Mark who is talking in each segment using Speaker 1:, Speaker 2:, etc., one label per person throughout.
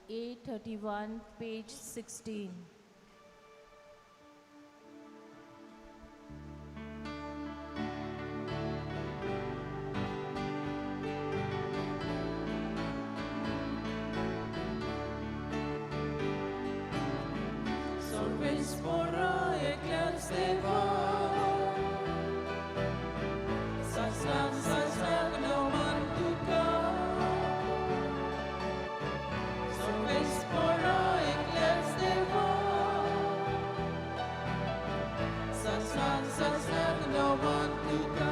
Speaker 1: A31, page 16.
Speaker 2: Sorvis pora eklesteva. Sasnak no mantuka. Sorvis pora eklesteva. Sasnak no mantuka.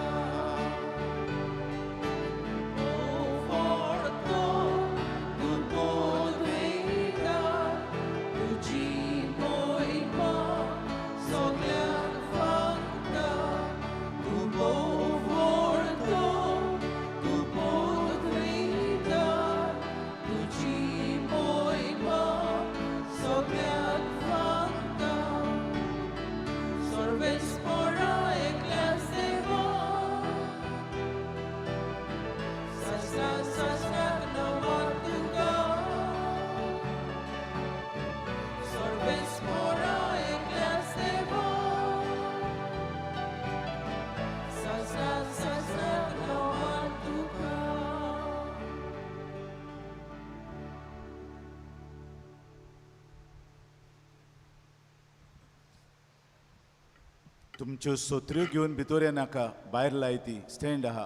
Speaker 3: तुमच्यो सोत्र्यो घेवन भितर येनाका, भायर लायती stand आहा.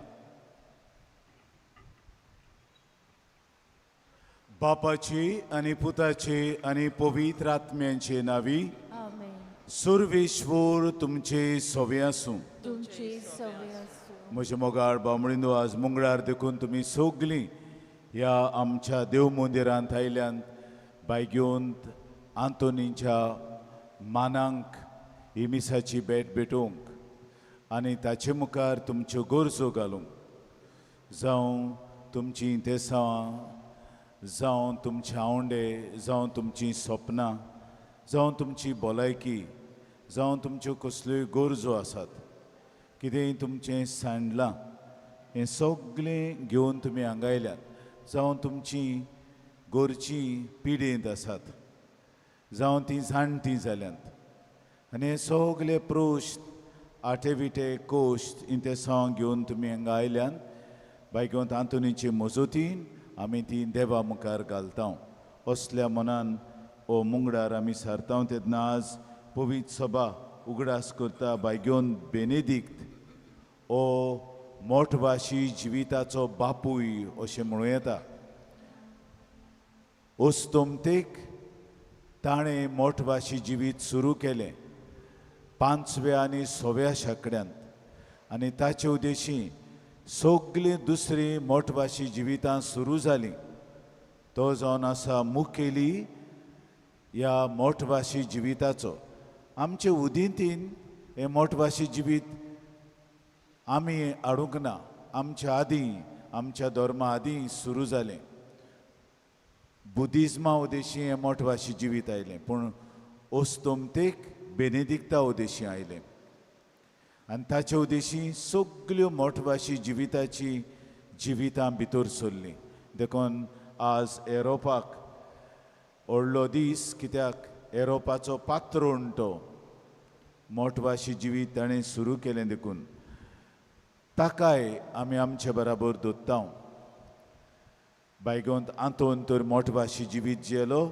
Speaker 3: बापाची आनी पुताची आनी पवित्र आत्म्यांचे नावी
Speaker 1: आमेन.
Speaker 3: सुरवेश्वर तुमचे सोवे आसूं.
Speaker 1: तुमचे सवय असो.
Speaker 3: म्हजे मोगाळ बामणिनो, आज मंगळार देखून तुमी सगलीं ह्या आमच्या देव मंदिरांत आयल्यांत बाय घेवन आंतोनीच्या मानांक ही मिसाची भेट भेटोवंक आनी ताचे मुखार तुमच्यो गरजो घालूंक, जावं तुमचीं तेसां, जावं तुमचे आवंडे, जावं तुमचीं स्वप्नां, जावं तुमची भलायकी, जावं तुमच्यो कसल्योय गरजो आसात, कितेंय तुमचें सांडलां, हें सगळें घेवन तुमी हांगा आयल्यात. जावं तुमचीं घरचीं पिडेंत आसात, जावं तीं जाणटीं जाल्यांत, आनी हे सगळे प्रोश्ट आटे विटे कोश्ट इंतेसां घेवन तुमी हांगा आयल्यान बाय घेवन आंतोनीचे मजतीन आमी ती देवा मुखार घालता. असल्या मनान हो मंगळार आमी सारता तेन्ना आज पवित्र सभा उगडास करता बाय घेवन बेनेदिक्त हो मोठभाशी जिविताचो बापूय अशें म्हणूं येता. ओस्तोमतेक ताणें मोठभाशी जिवीत सुरू केलें 5व्या आनी 6व्या शेंकड्यांत आनी ताचे उद्देशी सगळीं दुसरी मोठभाशी जिवितां सुरू जालीं. तो जावन आसा मुखेली ह्या मोठभाशी जिविताचो. आमचे उदिंतीन हें मोठभाशी जिवीत आमी हाडूंक ना, आमच्या आदीं आमच्या धर्मा आदीं सुरू जालें. बुद्धिजमा उद्देशी हें मोठभाशी जिवीत आयलें, पूण ओस्तोमतेक बेनेदिक्ता उद्देशी आयलें आनी ताचे उद्देशी सगळ्यो मोठभाशी जिविताची जिवितां भितर सरलीं. देखून आज एरोपाक व्हडलो दीस, कित्याक एरोपाचो पात्रोण तो मोठभाशी जिवीत ताणें सुरू केलें. देखून ताकाय आमी आमचे बराबर दोत्ता. बायगोंत आंतोन तर मोठभाशी जिवीत जियेलो,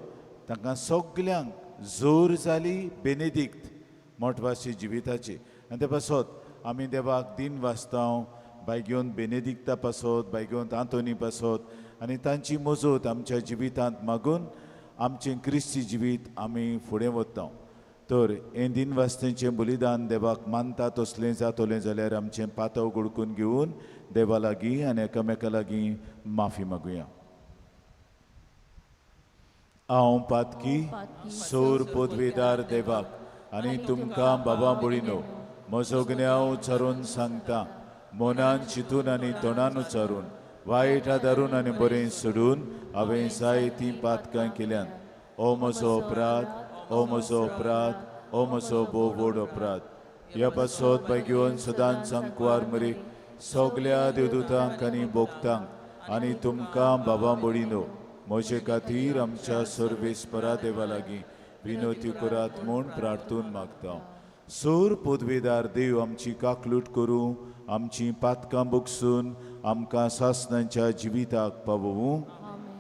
Speaker 3: तांकां सगल्यांक जोर जाली बेनेदिक्त मोठभाशी जिविताची. आनी ते पासत आमी देवाक दिन वाचता बाय घेवन बेनेदिक्ता पासत, बाय घेवन आंतोनी पासत आनी तांची मजत आमच्या जिवितांत मागून आमचें क्रिस्ती जिवीत आमी फुडें व्हरता. तर हें दिन वाचतेचें बलिदान देवाक मानता तसलें जातोलें जाल्यार आमचें पातव गुडकून घेवन देवा लागीं आनी एकामेका लागीं माफी मागुया. हांव पातकी सोर पदवेदार देवाक आनी तुमकां बाबा बुडीनो म्हजो गुन्यांव उच्चारून सांगता, मनान चिंतून आनी तोंडान उच्चारून वायट आदारून आनी बरें सोडून हांवें जायतीं पातकां केल्यान. ओ म्हजो अपराध, ओ म्हजो अपराध, ओ म्हजो भोव व्हड अपराध. ह्या पासत बाय घेवन सदांच सांकवार मरे सगल्या देवदूतांक आनी भोगतांक आनी तुमकां बाबा बुडीनो म्हजे खातीर आमच्या सर्वेस्परा देवा लागीं विनोती करात म्हूण प्रार्थून मागता. सोर पदवेदार देव आमची काकलूट करूं, आमची पातकां बुकसून आमकां सासणांच्या जिविताक पावूं.
Speaker 1: Amen.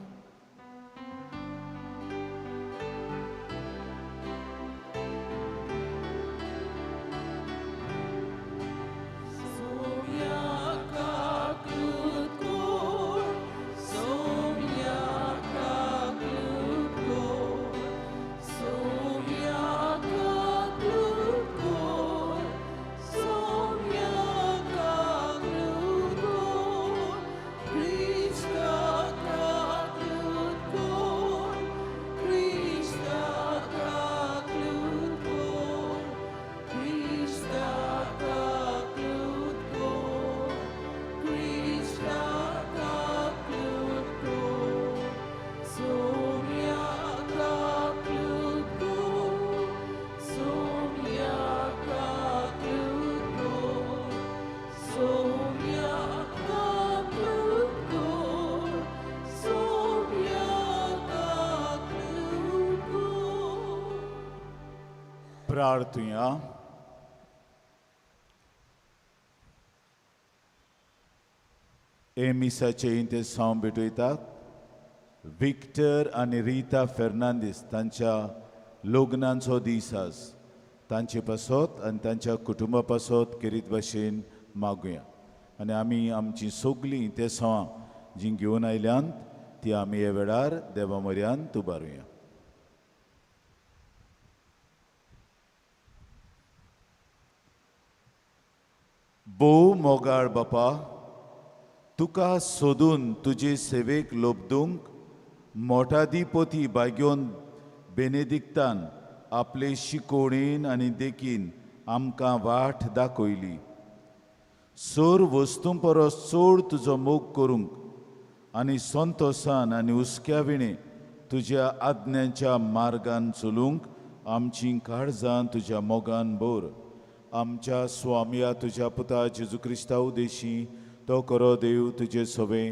Speaker 3: प्रार्थुया. हे मिसाचे इंतेसांव भेटयतात विक्टर आनी रिता फेर्नांदीस तांच्या लग्नाचो दीस आस. तांचे पासत आनी तांच्या कुटुंबा पासत करीत भाशेन मागुया. आनी आमी आमची सगलीं इंतेसांवां जीं घेवन आयल्यांत ती आमी ह्या वेळार देवा म्हऱ्यांत उबारुया. भोव मोगाळ बापा, तुका सोदून तुजे सेवेक लोबदूंक मोठादिपोती बाग्योन बेनेदिक्तान आपले शिकोवणेन आनी देखीन आमकां वाट दाखयली. सोर वस्तूं परस चड तुजो मोग करूंक आनी संतोसान आनी हुस्क्याविणे तुज्या आज्ञांच्या मार्गान चलूंक आमचीं काळजां तुज्या मोगान भर. आमच्या स्वामिया तुज्या पुता जेजू क्रिस्ता उदेशी तो करो देव तुजे सवे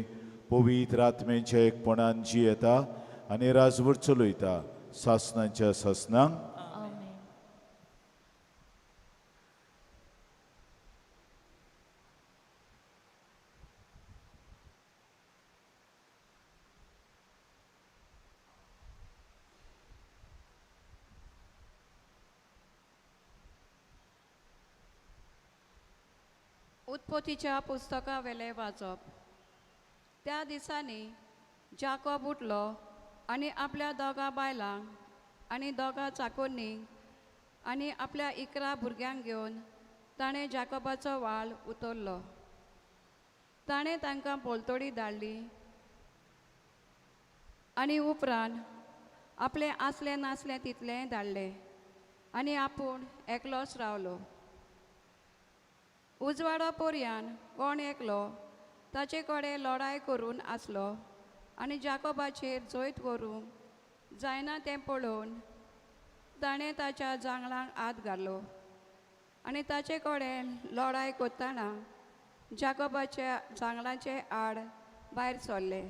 Speaker 3: पवित्र आत्मेच्या एकपणान जी येता आनी राजवट चलयता सासणांच्या सासणांक.
Speaker 1: Amen.
Speaker 4: उत्पत्तीच्या पुस्तका वेले वाचप. त्या दिसांनी जाकोब उठलो आनी आपल्या दोगा बायलांक आनी दोगा चाकोनी आनी आपल्या 11 भुरग्यांक घेवन ताणें जाकोबाचो वाळ उतरलो. ताणें तांकां पोलतोडी धाडली आनी उपरांत आपलें आसलें नासलें तितलेंय धाडलें आनी आपूण एकलोच रावलो. उजवाडा पर्यान कोण एकलो ताचे कडेन लढाय करून आसलो आनी जाकोबाचेर जैत करूंक जायना तें पळोवन ताणें ताच्या जांगलांक हात घालो आनी ताचे कडेन लढाय करतना जाकोबाच्या जांगलाचे आड भायर सरलें.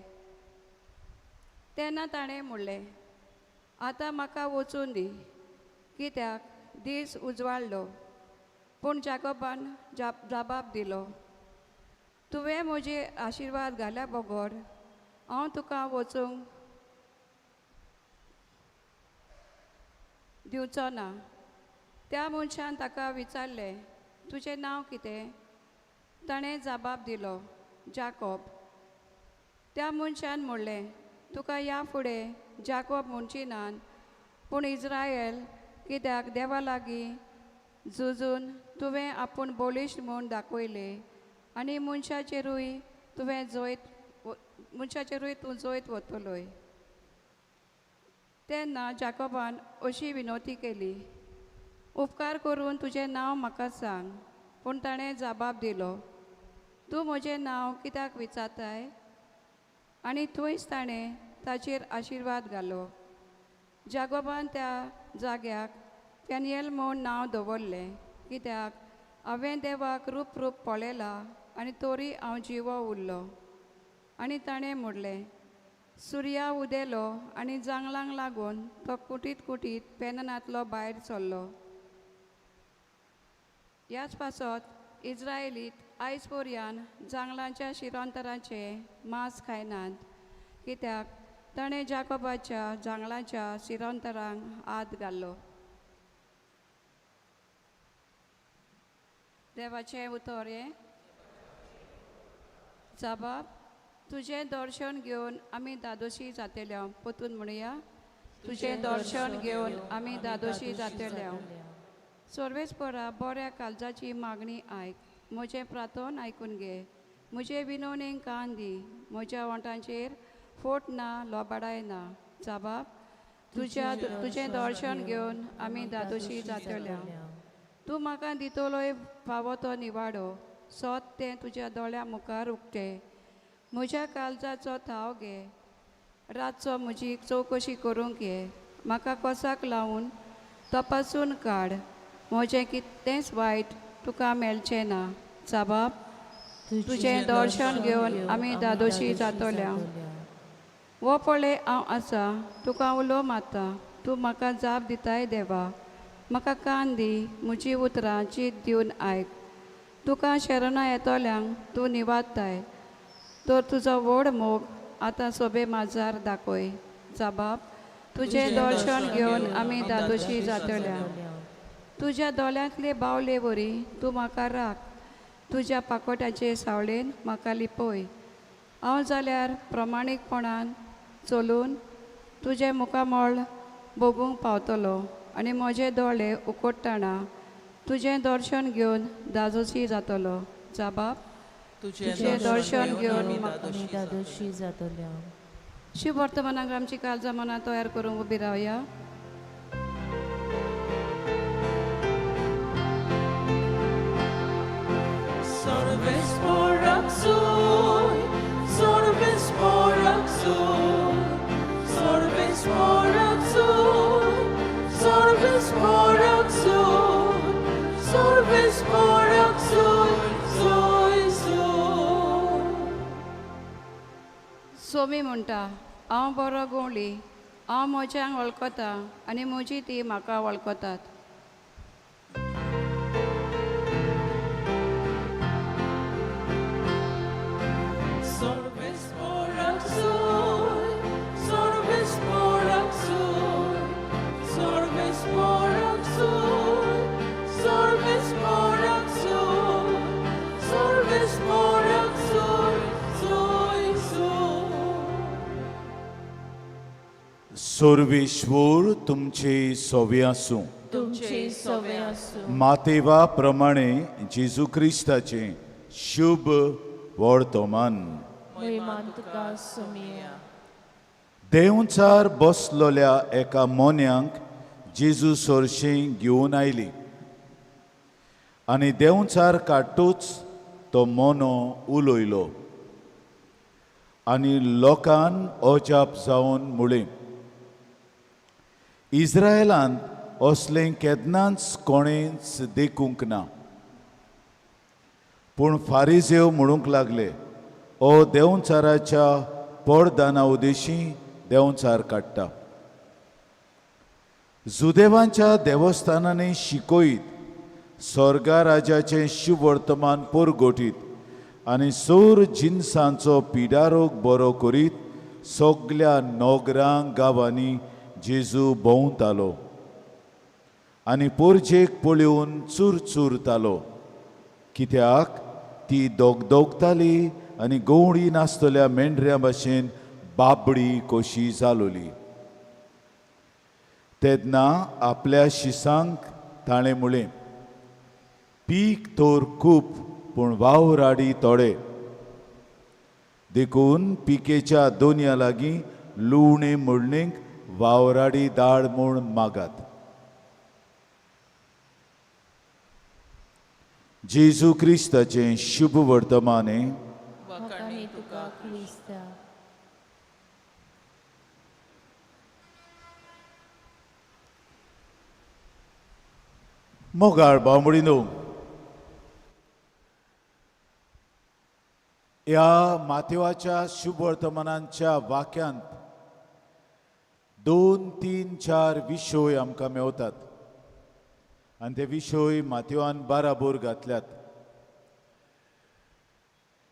Speaker 4: तेन्ना ताणें म्हणलें, आतां म्हाका वचून दी, कित्याक दीस उजवाडलो. पूण जाकोबान जबाब दिलो, तुवें म्हजे आशिर्वाद घाल्या बगर हांव तुका वचूंक दिवचो ना. त्या मनशान ताका विचारलें, तुजें नांव कितें? ताणें जबाब दिलो, जाकोब. त्या मनशान म्हणलें, तुका ह्या फुडें जाकोब म्हणची नात पूण इस्रायल, कित्याक देवा लागीं झुजून तुवें आपूण बोलिश्ट म्हूण दाखयलें आनी मनशाचेरूय तूं जैत वतलोय. तेन्ना जाकोबान अशी विनोती केली, उपकार करून तुजें नांव म्हाका सांग. पूण ताणें जबाब दिलो, तूं म्हजें नांव कित्याक विचारताय? आनी थंयच ताणें ताचेर आशिर्वाद घालो. जाकोबान त्या जाग्याक पेनियेल म्हूण नांव दवरलें, कित्याक हांवें देवाक रूप पळयलां आनी तोरी हांव जिवो उरलो. आनी ताणें म्हणलें, सुर्या उदेलो आनी जांगलांक लागून तो कुटीत कुटीत पेननांतलो भायर सरलो. ह्याच पासत इस्रायलीत आयज पर्यान जांगलांच्या शिरोंतरांचे मांस खायनात, कित्याक ताणें जाकोबाच्या जांगलाच्या शिरोंतरांक हात घाल्लो. देवाचें उतर हें. जबाब. तुजें दर्शन घेवन आमी दादोशी जातल्यो. पोतून म्हणुया. तुजें दर्शन घेवन आमी दादोशी जातल्यो. सर्वेस्परा बऱ्या काळजाची मागणी आयक. म्हजें प्रार्थन आयकून घे. म्हजे विनवणेक कान दी. म्हज्या वंटांचेर फोट ना, लोबाडाय ना. जबाब. तुजें दर्शन घेवन आमी दादोशी जातल्यो. तूं म्हाका दितलोय फावो तो निवाडो. सोत तें तुज्या दोळ्या मुखार उक्तें. म्हज्या काळजाचो थाव घे. रातचो म्हजी चवकशी करूंक घे. म्हाका कोसाक लावन तपासून काड. म्हजें कितेंच वायट तुका मेळचें ना. जबाब. तुजें दर्शन घेवन आमी दादोशी जातल्यो. वो पळय हांव आसा, तुका उलो मारता. तूं म्हाका जाप दिताय देवा. म्हाका कान दी. म्हजी उतरां चीत दिवन आयक. तुका शरणा येतोल्यांक तूं निवाडताय. तर तुजो व्हड मोग आतां सोबे माजार दाखय. जबाब. तुजें दर्शन घेवन आमी दादोशी जातल्यो. तुज्या दोळ्यांतले बावले वरी तूं म्हाका राख. तुज्या पाकोटाचे सावळेन म्हाका लिपय. हांव जाल्यार प्रमाणीकपणान चलून तुजें मुखामळ बगूंक पावतलो आनी म्हजे दोळे उकोडटना तुजें दर्शन घेवन दादोशी जातलो. जबाब. तुजें दर्शन घेवन
Speaker 1: आमी दादोशी जातल्यो.
Speaker 4: शुभ वर्तमानाक आमची काळजां मनां तयार करूंक उबी रावया.
Speaker 2: Sorves porak soy, sorves porak soy, sorves porak soy, sorves porak soy, sorves porak soy, soy soy.
Speaker 4: Somi म्हणटा, हांव बरो गोवली. हांव म्हज्यांक वळखता आनी म्हजी ती म्हाका वळखतात.
Speaker 2: Sorves porak soy, sorves porak soy, sorves porak soy, sorves porak soy, sorves porak soy, soy soy.
Speaker 3: Sarveshwar तुमचे सोवे आसूं.
Speaker 1: तुमचे सवे आसूं.
Speaker 3: मातेवा प्रमाणे जेजू क्रिस्ताचे शुभ वर्तमान.
Speaker 1: महिमान तुका सुमिया.
Speaker 3: देंवचार बसलोल्या एका मोन्यांक जेजू सोरशें घेवन आयली आनी देंवचार काडटूच तो मोनो उलोयलो आनी लोकांन अजाप जावन म्हळें, इस्रायलांत असलें केन्नाच कोणेंच देखूंक ना. पूण फारिजेव म्हणूंक लागले, ओ देंवचाराच्या पडदाना उदेशी देंवचार काडटा. जुदेवांच्या देवस्थानांनी शिकोयत स्वर्गा राजाचें शुभ वर्तमान परगोटीत आनी सोर जिन्सांचो पिडारोग बरो करीत सगल्या नोगरां गांवांनी जेजू भोंवतालो आनी पोरजेक पळोवन चुरचुरतालो, कित्याक ती दोगदोगताली आनी गवळी नासतल्या मेंढऱ्या भाशेन बाबडी कोशी जालोली. तेन्ना आपल्या शिसांक ताणें म्हळें, पीक तर खूब पूण वावराडी थोडे. देखून पिकेच्या दोनया लागीं लुवणे मोडणेक वावराडी दाळ म्हूण मागात. जेजू क्रिस्ताचें शुभ वर्तमाने.
Speaker 1: वखाणी तुका क्रिस्ता.
Speaker 3: मोगाळ बांबडीनो, ह्या माथेवाच्या शुभ वर्तमानांच्या वाक्यांत 2, 3, 4 विशय आमकां मेवतात आनी ते विशय माथेवान बाराबोर घातल्यात.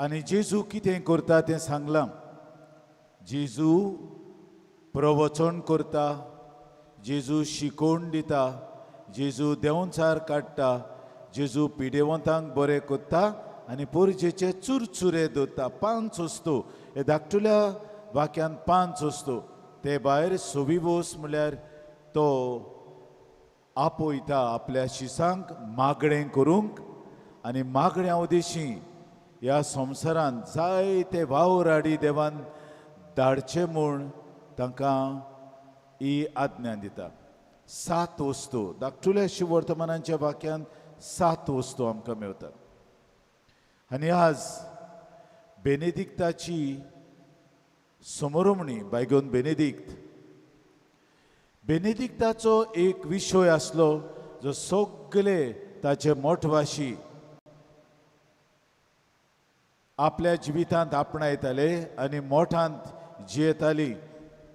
Speaker 3: आनी जेजू कितें करता तें सांगलां. जेजू प्रवचन करता, जेजू शिकोवन दिता, जेजू देंवचार काडटा, जेजू पिडेवंतांक बरें करता आनी पोरजेचे चुरचुरे दवरता. 5 वस्तू हे धाकटुल्या वाक्यान 5 वस्तू. ते भायर सोबिबोस म्हळ्यार तो आपयता आपल्या शिसांक मागणें करूंक आनी मागण्या उदेशी ह्या संवसारांत जायते वावराडी देवान धाडचे म्हूण तांकां ही आज्ञा दिता. 7 वस्तू धाकटुल्या शुभ वर्तमानांच्या वाक्यान 7 वस्तू आमकां मेवतात. आनी आज बेनेदिक्ताची समोरमणी बायगोन बेनेदिक्ताचो एक विशय आसलो जो सगळे ताचे मोठवाशी आपल्या जिवितांत आपणायताले आनी मोठांत जियेताली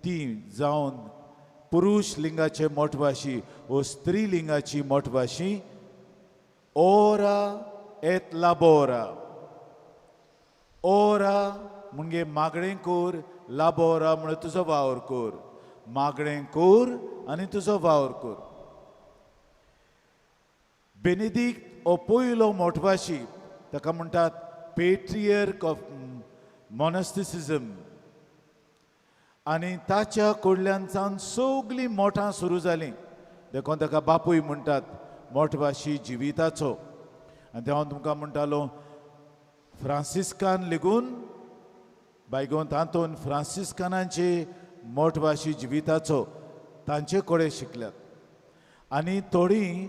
Speaker 3: ती जावन पुरुश लिंगाचे मोठवाशी वो स्त्री लिंगाची मोठवाशी ओरा एत लाबोरा. ओरा म्हणजे मागणें कोर, लाबोरा म्हणजे तुजो वावर कोर. मागणें कोर आनी तुजो वावर कोर. बेनेदिक्ट हो पयलो मोठवाशी, ताका म्हणटात पेट्रियर्क ऑफ मॉनास्टिसिझम. आनी ताच्या कडल्यान सावन सगळीं मोठां सुरू जालीं. देखून ताका बापूय म्हणटात मोठवाशी जिविताचो. आनी ते हांव तुमकां म्हणटालो फ्रांसिस्कान लेगून बायगोन तातूंत फ्रांसिस्कानांचे मोठवाशी जिविताचो तांचे कडेन शिकल्यात. आनी थोडीं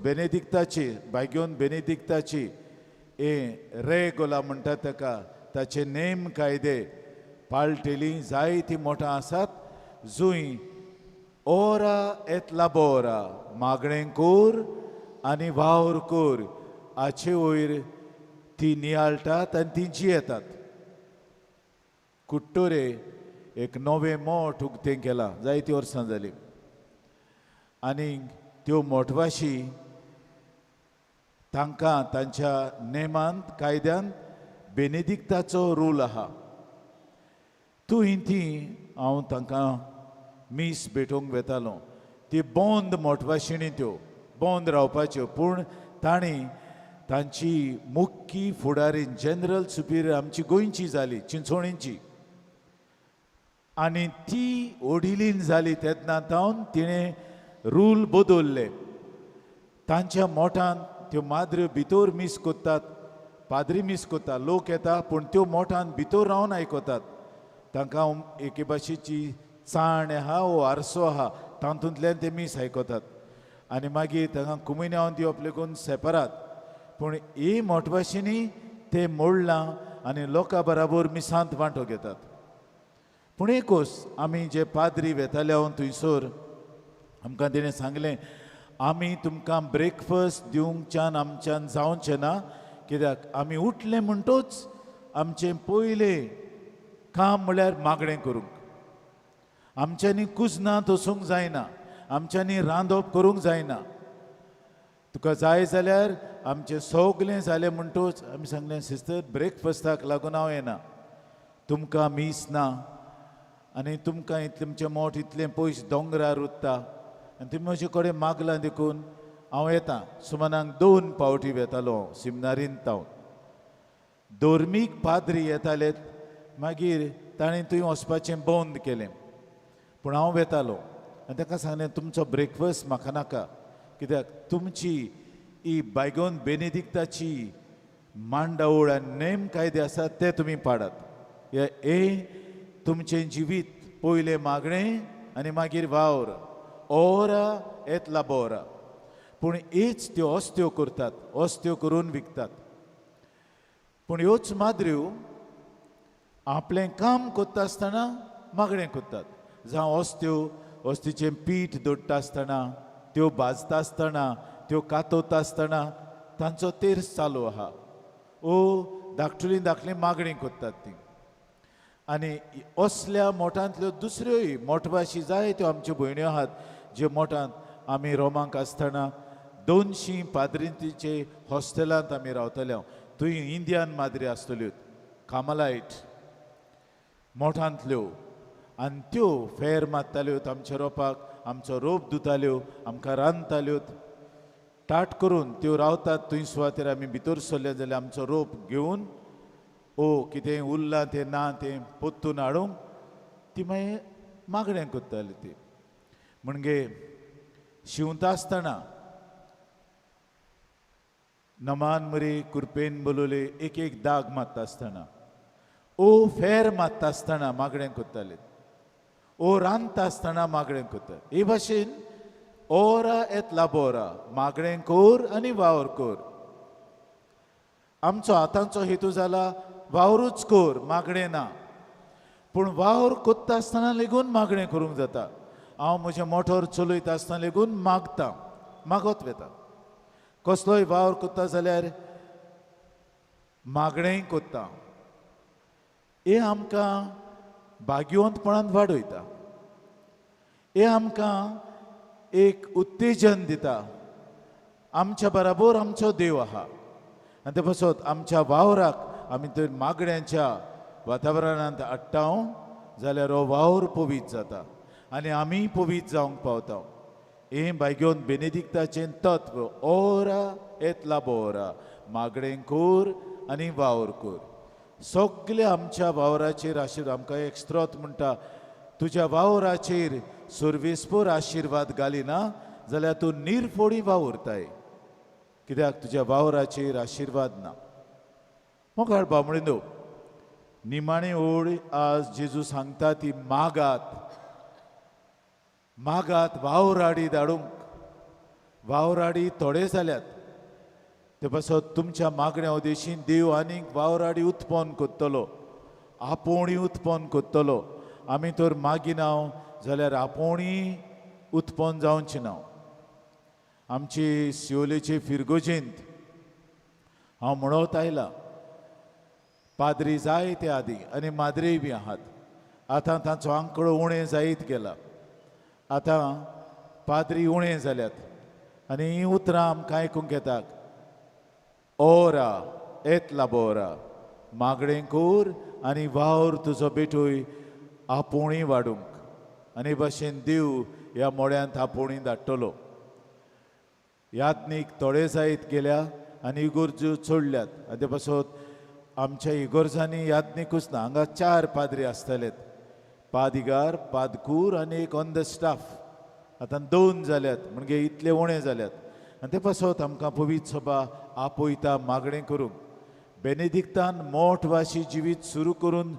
Speaker 3: बेनेदिक्ताची बायगोन बेनेदिक्ताची रेगोला म्हणटात ताका, ताचे नेम कायदे पाळटेलीं जायतीं मोठां आसात. जूंय ओरा एत लाबोरा मागणें कोर आनी वावर कोर हाचे वयर ती नियाळटात आनी ती जियेतात. कुट्टोरे एक नवें मोठ उक्तें केलां, जायतीं वर्सां जालीं. आनी त्यो मोठवाशी तांकां तांच्या नेमांत कायद्यांत बेनेदिक्ताचो रूल आहा. थंय ती हांव तांकां मीस भेटोवंक वेतालो. ती बोंद मोठवाशिणी त्यो बोंद रावपाच्यो. पूण तांणी तांची मुख्य फुडारी जनरल सुपिरियर आमची गोंयची जाली चिंचोणीची. आनी ती ओडिलीन जाली तेन्ना तावन तिणें रूल बदलले. तांच्या मोठान त्यो माद्र्यो भितर मीस कोत्तात, पाद्री मीस कोत्ता, लोक येता पूण त्यो मोठान भितर रावन आयकतात. तांकां एके भाशेची चाण आहा वो आरसो आहा तातूंतल्यान ते मीस आयकतात. आनी मागीर तांकां कुमिन्यावन दिवप लेगून सेपरात. पूण ही मोठभाशेनी ते मोडलां आनी लोकां बराबर मिसांत वांटो घेतात. पूण एकूच आमी जे पाद्री वेताले हांव थंयसर आमकां तिणें सांगलें आमी तुमकां ब्रेकफास्ट दिवंकच्यान आमच्यान जावचें ना. कित्याक आमी उठले म्हणटूच आमचें पयलें काम म्हळ्यार मागणें करूंक. आमच्यांनी कुजनांत वचूंक जायना, आमच्यांनी रांदप करूंक जायना. तुका जाय जाल्यार आमचें सगलें जालें म्हणटूच आमी सांगलें सिस्टर ब्रेकफास्टाक लागून हांव येना, तुमकां मीस ना आनी तुमकां तुमचें मोठ इतलें पयस दोंगरार उत्ता आनी तुमी म्हजे कडेन मागलां देखून हांव येतां. सुमाराक 2 पावटी वेतालो हांव सिमनारीन तावन. धर्मीक पाद्री येताले मागीर ताणें थंय वचपाचें बंद केलें. पूण हांव वेतालो आनी ताका सांगलें तुमचो ब्रेकफास्ट म्हाका नाका. कित्याक तुमची ही बायगोन बेनेदिक्ताची मांडावळ आनी नेम कायदे आसात ते तुमी पाडात. हे तुमचें जिवीत पयलें मागणें आनी मागीर वावर ओरा एत लाबोरा. पूण हीच त्यो अस्त्यो करतात, अस्त्यो करून विकतात. पूण ह्योच माद्र्यो आपलें काम कोत्ता आसतना मागणें कोत्तात. जावं अस्त्योचें पीठ दडटा आसतना, त्यो भाजता आसतना, त्यो कातोवता आसतना तांचो तेर्स चालू आहा. ओ धाकटुली धाकली मागणी कोत्तात ती आनी असल्या मोठांतल्यो दुसऱ्योय मोठभाशी जायत्यो आमच्यो भयण्यो आहात ज्यो मोठांत आमी रोमांक आसतना 200 पाद्रिंतीचे हॉस्टेलांत आमी रावतले थंय इंडियन माद्री आसतल्यो कामलायट मोठांतल्यो आनी त्यो फेर मारताल्यो आमच्या रोपाक आमचो रोप धुताल्यो आमकां रांदताल्यो टाट करून त्यो रावतात थंय सुवातेर आमी भितर सरले जाल्यार आमचो रोप घेवन कितें उरलां तें ना तें पोत्तून हाडूंक ती मागीर मागणें कोत्ताली ती म्हणजे शिंवता आसतना नमान मरी कुरपेन बोलोले एक एक दाग मारता आसतना फेर मारता आसतना मागणें कोत्ताले रांदता आसतना मागणें कोत्ता हे भाशेन ओरा एत लाबोरा मागणें कोर आनी वावर कोर आमचो आतांचो हेतू जाला वावरूच कोर मागणें ना पूण वावर कोत्ता आसतना लेगून मागणें करूंक जाता हांव म्हजें मोटोर चलयता आसतना लेगून मागत वेता कसलोय वावर कोत्ता जाल्यार मागणेंय कोत्ता हे आमकां भाग्यवंतपणान वाडयता हे आमकां एक उत्तेजन दिता आमच्या बराबर आमचो देव आहा आनी ते पासत आमच्या वावराक आमी तर मागण्यांच्या वातावरणांत हाडटा जाल्यार हो वावर पवीत जाता आनी आमी पवीत जावंक पावता हे भाग्यवंत बेनेदिक्ताचें तत्व ओरा एत लाबोरा मागणें कोर आनी वावर कोर सगल्या आमच्या वावराचेर आशिर्वाद आमकां एक स्त्रोत म्हणटा तुज्या वावराचेर सुरवेस्पोर आशिर्वाद घालिना जाल्यार तूं निरफोडी वावुरताय कित्याक तुज्या वावराचेर आशिर्वाद ना मोगाळ बामणिनो निमाणी ओळ आज जेजू सांगता ती मागात वावराडी धाडूंक वावराडी थोडे जाल्यात ते पासत तुमच्या मागण्या उद्देशीन देव आनीक वावराडी उत्पन्न कोत्तलो आपोवणी उत्पन्न कोत्तलो आमी तर मागिना जाल्यार आपोवणी उत्पन्न जावची ना आमची सियोलेचे फिरगोजेंत हांव म्हणत आयला पाद्री जायते आदी आनी माद्रेय बी आहात आतां तांचो आंकडो उणें जायत गेला आतां पाद्री उणें जाल्यात आनी हीं उतरां आमकां आयकूंक येतात ओरा एत लाबोरा मागणें कोर आनी वावर तुजो बेटूय आपोवणी वाडूंक आनी भाशेन देव ह्या मोड्यांत आपोवणी धाडटलो यात्नीक थोडे जायत गेल्या आनी इगोर्जो चोडल्यात आनी ते पासत आमच्या इगोर्जांनी यात्नीकूच ना हांगा 4 पाद्री आसतलेत पादिगार पादकूर आनी एक ऑन द स्टाफ आतां 2 जाल्यात म्हणजे इतले उणें जाल्यात आनी ते पासत आमकां पवीत सभा आपयता मागणें करूंक बेनेदिक्तान मोठवाशी जिवीत सुरू करून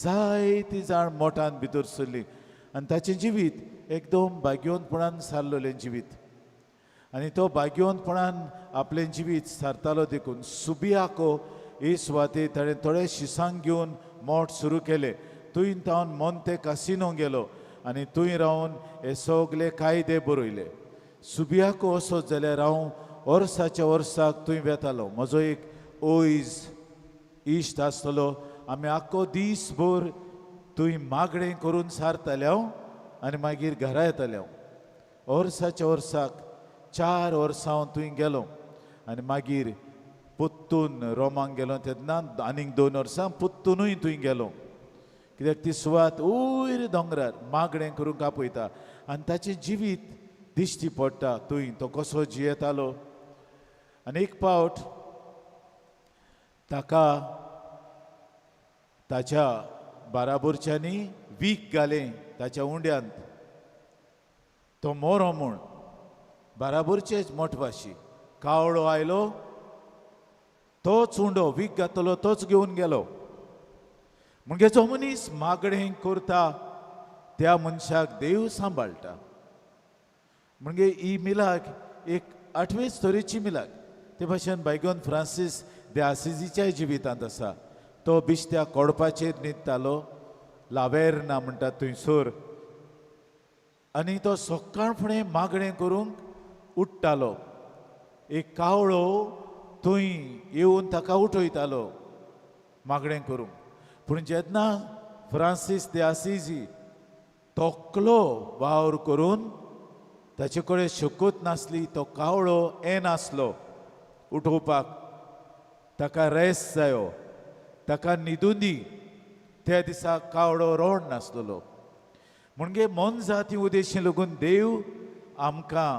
Speaker 3: जायतीं जाण मोठान भितर सरलीं आनी ताचें जिवीत एकदम भाग्यवंतपणान सारलोलें जिवीत आनी तो भाग्यवंतपणान आपलें जिवीत सारतालो देखून सुबियाको हे सुवातेर ताणें थोडे शिसांक घेवन मोठ सुरू केले थंय तावन मोंते कासिनो गेलो आनी थंय रावन हे सगळे कायदे बरयले सुबियाको वचत जाल्यार हांव वर्साच्या वर्साक थंय वेतालो म्हजो एक ओयज इश्ट आसतलो आमी आख्खो दीसभर थंय मागणें करून सारताले आनी मागीर घरा येताले वर्साच्या वर्साक 4 वर्सां हांव थंय गेलो आनी मागीर पुत्तून रोमांक गेलो तेन्ना आनीक 2 वर्सां पुत्तूनूय थंय गेलो कित्याक ती सुवात वयर दोंगरार मागणें करूंक आपयता आनी ताचें जिवीत दिश्टी पडटा थंय तो कसो जियेतालो आनी एक पावट ताका ताच्या बाराबोरच्यांनी वीख घालें ताच्या उंड्यांत तो मोरो म्हूण बाराबोरचेच मोठवाशी कावळो आयलो तोच उंडो वीख घातलो तोच घेवन गेलो म्हणजे जो मनीस मागणें करता त्या मनशाक देव सांबाळटा म्हणजे ही मिलाक एक 8वेच तरेची मिलाक ते भाशेन भाग्यवंत फ्रांसीस दे आसिजीच्या जिवितांत आसा तो बिश्त्या कोडपाचेर न्हिदतालो लावेर्ना म्हणटात थंयसर आनी तो सकाळ फुडें मागणें करूंक उठ्ठालो एक कावळो थंय येवन ताका उठयतालो मागणें करूंक. पूण जेन्ना फ्रांसीस de Assisi तोकलो वावर करून ताचे कडेन शकूत नासली, तो कावळो नासलो उठोवपाक, ताका रेस्ट जायो, ताका न्हिदून दी. त्या दिसा कावळो रोड नासलेलो. म्हणजे मन जाती उद्देशी लागून देव आमकां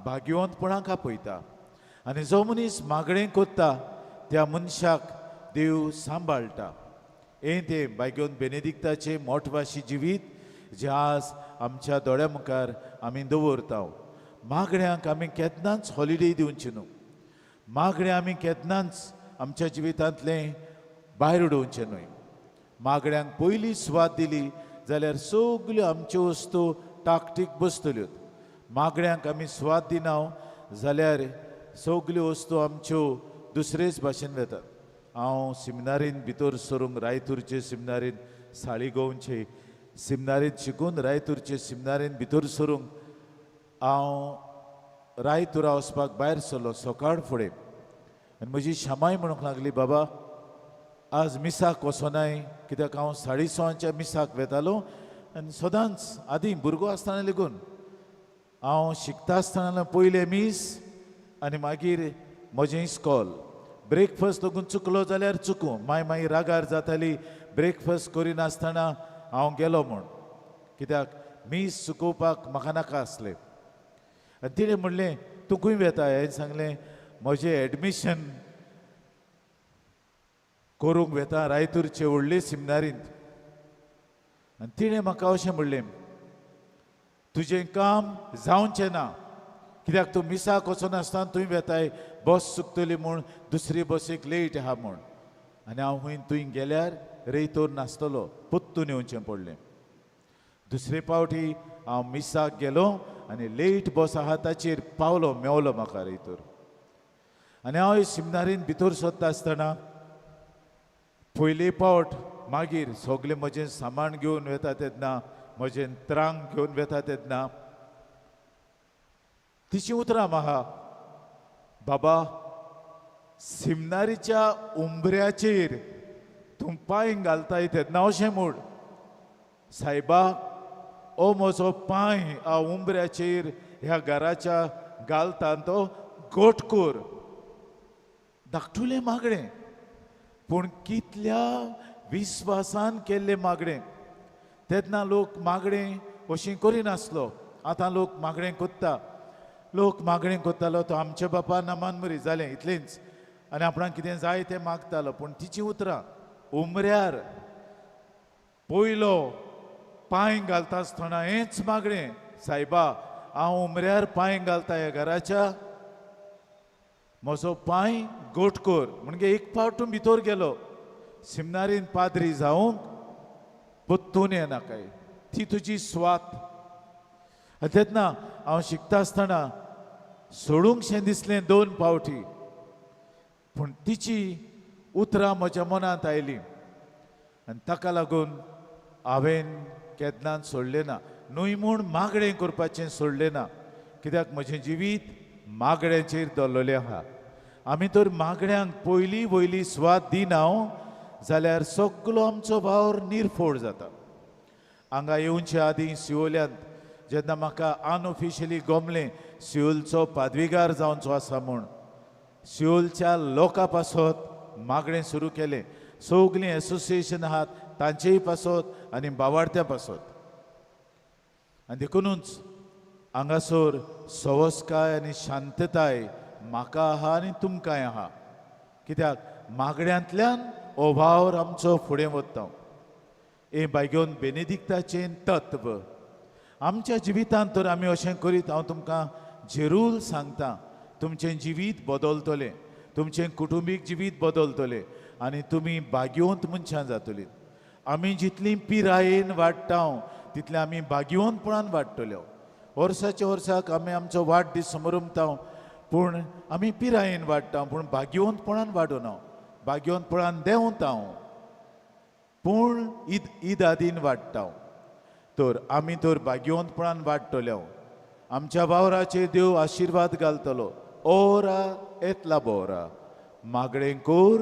Speaker 3: भाग्यवंतपणाक आपयता. आनी जो मनीस मागणें कोत्ता त्या मनशाक देव सांबाळटा. हें तें भाग्यवंत बेनेडिक्ताचें मोठवाशी जिवीत जें आज आमच्या दोळ्या मुखार आमी दवरता. मागण्यांक आमी केन्नाच हॉलिडे दिवची न्हू. मागणें आमी केन्नाच आमच्या जिवितांतलें भायर उडोवचें न्हय. मागण्यांक पयली सुवात दिली जाल्यार सगल्यो आमच्यो वस्तू टाकटीक बसतल्यो. मागण्यांक आमी सुवात दिना जाल्यार सगल्यो वस्तू आमच्यो दुसरेच भाशेन वेतात. हांव सिमिनारीन भितर सरूंक रायतूरचे सिमिनारीन, साळीगोवचे सिमिनारीन शिकून रायतूरचे सिमिनारीन भितर सरूंक हांव रायतुरा वचपाक भायर सरलो सकाळ फुडें. आनी म्हजी शामाय म्हणूंक लागली, बाबा आज मिसाक वचोनाय, कित्याक हांव 6:30 मिसाक वेतालो. आनी सदांच आदीं भुरगो आसतना लेगून हांव शिकता आसतना पयले मीस आनी मागीर म्हजें इस्कॉल. ब्रेकफास्ट लागून चुकलो जाल्यार चुकूं. मागीर रागार जाताली ब्रेकफास्ट करिनासतना हांव गेलो म्हूण, कित्याक मीस चुकोवपाक म्हाका नाका आसलें. आनी तिणें म्हणलें तुकूय वेता. हांवें सांगलें म्हजें एडमिशन करूंक वेता रायतूरचे व्हडले सिमिनारींत. आनी तिणें म्हाका अशें म्हणलें, तुजें काम जावचें ना, कित्याक तूं मिसाक वचनासतना तुवें वेताय बस चुकतली म्हूण, दुसरी बसीक लेट आहा म्हूण. आनी हांव खंय तुवें गेल्यार रेतोर नासतलो, पोत्तून येवचें पडलें. दुसरे फावटी हांव मिसाक गेलो आनी लेट बस आहा ताचेर पावलो, मेवलो म्हाका रेतोर. आनी हांव सिमिनारीन भितर सरता आसतना पयले फावट मागीर सगलें म्हजें सामान घेवन वेता तेन्ना, म्हजें त्रांग घेवन वेता तेन्ना तिचीं उतरां म्हाका, बाबा सिमिनारीच्या उंबऱ्याचेर तूं पांय घालताय तेन्ना अशें म्हूण, सायबा ओ म्हजो पांय ह्या उंबऱ्याचेर ह्या घराच्या घालता तो गोठ कोर. धाकटुलें मागणें, पूण कितल्या विस्वासान केल्लें मागणें. तेन्ना लोक मागणें अशीं करिनासलो. आतां लोक मागणें कोत्ता. लोक मागणें कोत्तालो तो आमच्या बापा नामान मरी जालें इतलेंच, आनी आपणाक कितें जाय तें मागतालो. पूण तिचीं उतरां उमऱ्यार पयलो पांय घालता आसतना हेंच मागणें, सायबा हांव उमऱ्यार पांय घालता ह्या घराच्या, म्हजो पांय गोठ कोर. म्हणजे एक फावट तूं भितर गेलो सिमिनारीन पाद्री जावंक पोत्तून येना काय, ती तुजी स्वात. आनी तेन्ना हांव शिकता आसतना सोडूंकशें दिसलें 2 फावटी, पूण तिची उतरां म्हज्या मनांत आयलीं आनी ताका लागून हांवें केन्नाच सोडलें ना. न्हय म्हूण मागणें करपाचें सोडलें ना, कित्याक म्हजें जिवीत मागण्याचेर दवरलेलें आहा. आमी तर मागण्यांक पयली वयली स्वात दिना जाल्यार सगलो आमचो वावर निर्फोड जाता. हांगा येवच्या आदीं सिओल्यांत जेन्ना म्हाका अनऑफिशियली गमलें सिओलचो पादवीगार जावचो आसा म्हूण, सिओलच्या लोकां पासत मागणें सुरू केलें. सगलीं एसोसिएशन आहात तांचेय पासत आनी बावार्थ्या पासत. आनी देखूनच हांगासर सवस्काय आनी शांतताय म्हाका आहा आनी तुमकांय आहा, कित्याक मागण्यांतल्यान हो वावर आमचो फुडें वता. हें भाग्यवंत बेनेडिक्ताचें तत्व आमच्या जिवितांत तर आमी अशें करीत. हांव तुमकां जरूर सांगता, तुमचें जिवीत बदलतलें, तुमचें कुटुंबीक जिवीत बदलतलें आनी तुमी भाग्यवंत मनशां जातलीं. आमी जितलीं पिरायेन वाडटा तितलें आमी भाग्यवंतपणान वाडटल्यो. वर्साच्या वर्साक आमी आमचो वाडदीस समोरुमता, पूण आमी पिरायेन वाडटा पूण भाग्यवंतपणान वाडूना. भाग्यवंतपणान देंवता पूण ईदादीन वाडटा. तर आमी तर भाग्यवंतपणान वाडटल्यो. आमच्या वावराचेर देव आशिर्वाद घालतलो. ओरा एतला बोरा, मागणें कोर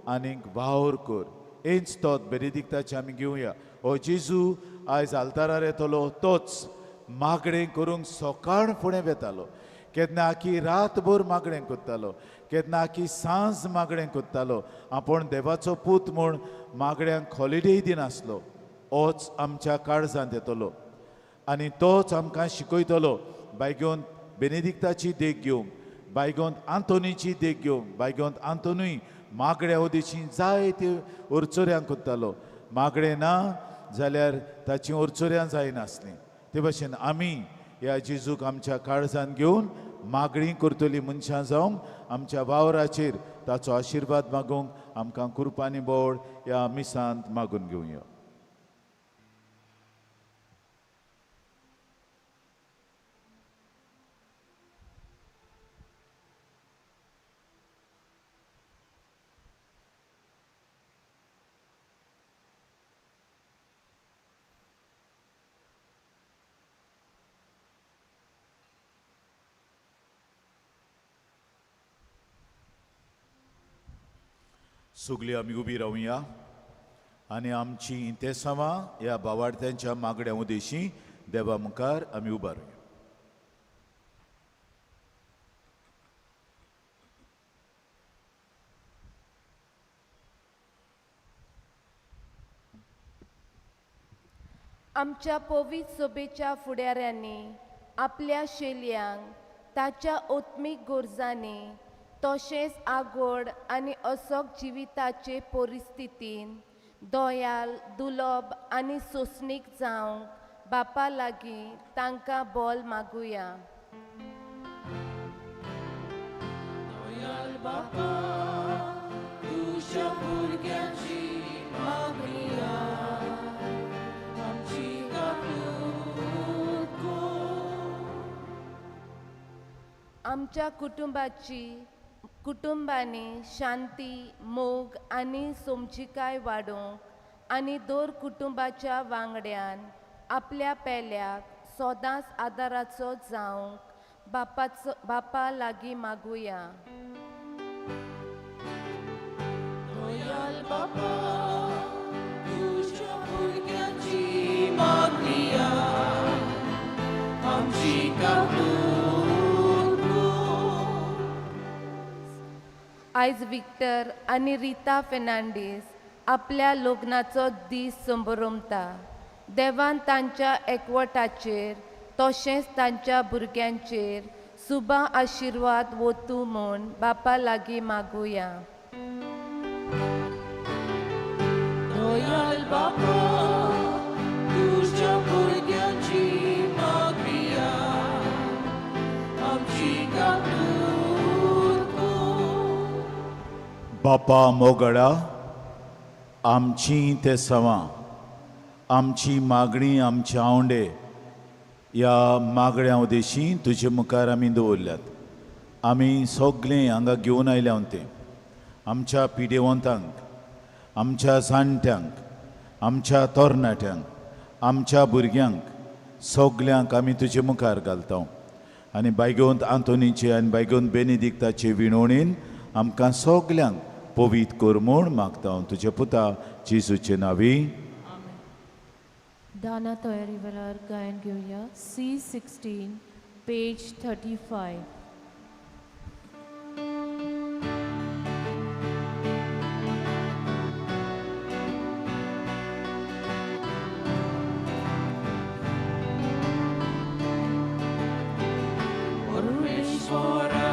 Speaker 3: आनीक वावर कोर. हेंच तोच बेनेडिक्ताचे आमी घेवया. हो जेजू आयज आल्तारार येतलो तोच मागणें करूंक सकाळ फुडें वेतालो. केन्ना आखी रातभर मागणें कोत्तालो, केन्ना आखी सांज मागणें कोत्तालो. आपूण देवाचो पूत म्हूण मागण्यांक हॉलिडेय दिनासलो. होच आमच्या काळजांत येतलो आनी तोच आमकां शिकयतलो बायगेवन बेनेडिक्ताची देख घेवंक, बायगेवन आंतोनीची देख घेवंक. बायगेवन आंतोनूय मागण्या उदेशी जायते उरचोऱ्यांक कोत्तालो. मागणें ना जाल्यार ताची उरचोऱ्यां जायनासलीं. ते भाशेन आमी ह्या जेजूक आमच्या काळजांत घेवन मागणी करतली मनशां जावंक, आमच्या वावराचेर ताचो आशिर्वाद मागूंक आमकां कुरपानी बोड ह्या मिसांत मागून घेवया. सगळीं आमी उबी रावया आनी आमची इंतेसांवां ह्या भावार्थ्यांच्या मागण्या उदेशी देवा मुखार आमी उबा रावया.
Speaker 5: आमच्या पवित्र सभेच्या फुडाऱ्यांनी आपल्या शेलयांक ताच्या ओत्मीक गरजांनी तशेंच आगोड आनी अशोक जिविताचे परिस्थितीन दोयाल दुलोब आनी सोंसणीक जावंक बापा लागीं तांकां बोल मागुया.
Speaker 2: दोयाल बापा, तुज्या भुरग्यांची मागणी आमची गांठून कोर.
Speaker 5: आमच्या कुटुंबांनी शांती, मोग आनी समजिकाय वाडोवंक आनी दर कुटुंबाच्या वांगड्यान आपल्या पेल्याक सदांच आदाराचो जावंक बापा लागीं मागुया.
Speaker 2: दोयाल बापा, तुज्या भुरग्यांची मागणी आमची गांठून कोर.
Speaker 5: आयज विक्टर आनी रिता फेर्नांडीस आपल्या लग्नाचो दीस संभरमता. देवान तांच्या एकवटाचेर तशेंच तांच्या भुरग्यांचेर सुबा आशिर्वाद वतू म्हूण बापा लागीं मागुया.
Speaker 2: दोयाल बापा, तुज्या भुरग्यांची मागणी आमची गांठून कोर.
Speaker 3: बापा मोगडा, आमची इंतेसांवां, आमची मागणी, आमचे आवंडे ह्या मागण्या उदेशी तुजे मुखार आमी दवरल्यात. आमी सगळीं हांगा घेवन आयल्या ते आमच्या पिडेवंतांक, आमच्या जाणट्यांक, आमच्या तरणाट्यांक, आमच्या भुरग्यांक सगल्यांक आमी तुजे मुखार घालता. आनी बायगेवंत आंतोनीचे आनी बायगेवंत बेनेडिक्ताचे विणवणेन आमकां सगल्यांक पवित्र कर म्हूण मागता तुजे पुता जेजूचे नांवी.
Speaker 1: दाना तयारी वेळार गायन घेवया. C16 page 35.
Speaker 2: Ormeshwara,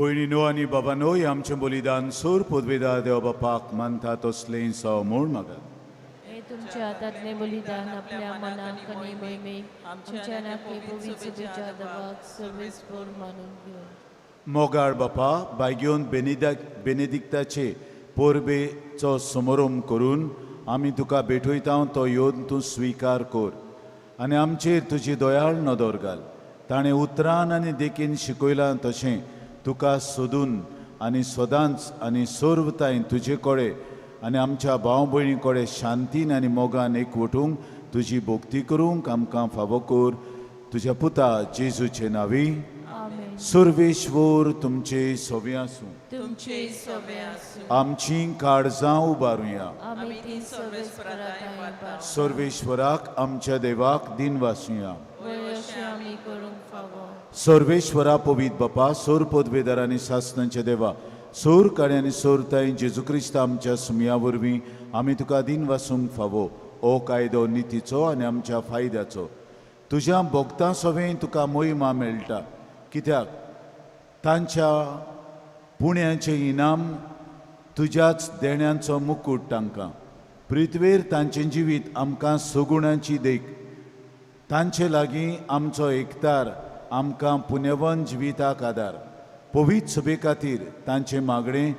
Speaker 3: भयणीनो आनी बाबानो हे आमचें बलिदान सोर पदवेदार देव बापाक मानता तसलें समोर मागात.
Speaker 1: हे तुमच्या हातांतलें बलिदान आपल्या मनाक आनी मोहिमेक आमच्या नाके पवित्र तुज्या देवाक सर्वेस्पर मानून घेवन.
Speaker 3: मोगाळ बापा बायग्योन बेनेदिक्ताचे पोरबेचो समारंभ करून आमी तुका भेटयता तो येवन तूं स्विकार कर आनी आमचेर तुजी दयाळ नदर घाल. ताणें उतरान आनी देखीन शिकयलां तशें तुका सोदून आनी सदांच आनी सर्वतायेन तुजे कडेन आनी आमच्या भाव भयणी कडेन शांतीन आनी मोगान एकवटूंक तुजी भोक्ती करूंक आमकां फावो कर. तुज्या पुता जेजूचे नांवी.
Speaker 1: आमेन.
Speaker 3: सर्वेश्वर तुमचे सोबे आसूं.
Speaker 2: तुमचे सवे आसूं.
Speaker 3: आमची काळजां उबारुया.
Speaker 1: आमी ती सर्वेस्पराताय
Speaker 3: सर्वेश्वराक आमच्या देवाक दिन वासुया.
Speaker 1: अशें आमी करूंक फावो.
Speaker 3: सर्वेश्वरा पवित बापा सोर पदवेदार आनी सासणांचे देवा सोर काळे आनी सोरताय जेजू क्रिस्त आमच्या सुमया वरवीं आमी तुका दिन वासूंक फावो. ओ कायदो नितीचो आनी आमच्या फायद्याचो. तुज्या भोगतां सवें तुका मोहिमा मेळटा कित्याक तांच्या पुण्याचें इनाम तुज्याच देण्यांचो मुकूट तांकां. पृथ्वेर तांचें जिवीत आमकां सगुणांची देख. तांचे लागीं आमचो एकतार आमकां पुण्यवन जिविताक आदार. पवित्र सभे खातीर तांचे मागणें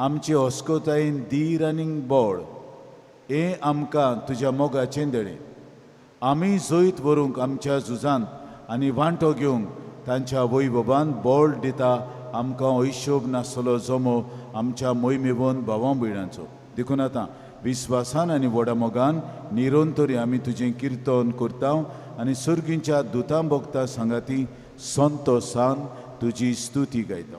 Speaker 3: आमचे होस्कोतायेन धीर आनी बोळ हें आमकां तुज्या मोगाचें देणें. आमी जैत व्हरूंक आमच्या झुजांत आनी वांटो घेवंक तांच्या वैभवान बोळ दिता आमकां हिशोब नासलो जमो आमच्या मोहिमेवन भावां भयणांचो. देखून आतां विस्वासान आनी व्हडा मोगान निरंतरी आमी तुजें किर्तन करता आनी सर्गींच्या दुतां भोगता सांगाती संतोसान तुजी स्तुती गायता.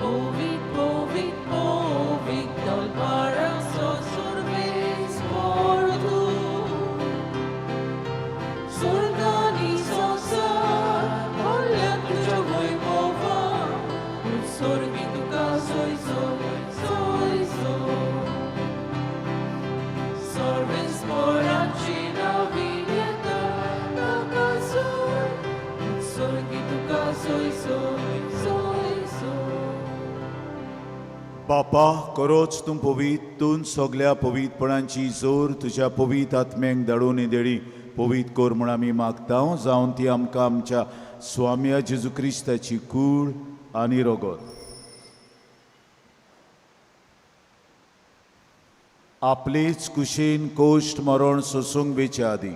Speaker 2: Povit, povit, povit, dolbaraso सर्वेस्पर तू. स्वर्गानी संसार भरल्या तुज्या वैभवान. उत्सर्गी तुका सोयसो, सोयसो. सर्वेस्पराची नांवी येता ताका सोय. उत्सर्गी तुका सोयसो, सोयसो.
Speaker 3: बापा खरोच तूं पवीत. तूं सगल्या पवितपणांची जोर तुज्या पवित आत्म्यांक धाडून देडी पवित कोर म्हूण आमी मागता. जावन ती आमकां आमच्या स्वाम्या जेजू क्रिस्ताची कूड आनी रोगत. आपलेच कुशेन कोश्ट मरण सोसूंक वेच्या आदी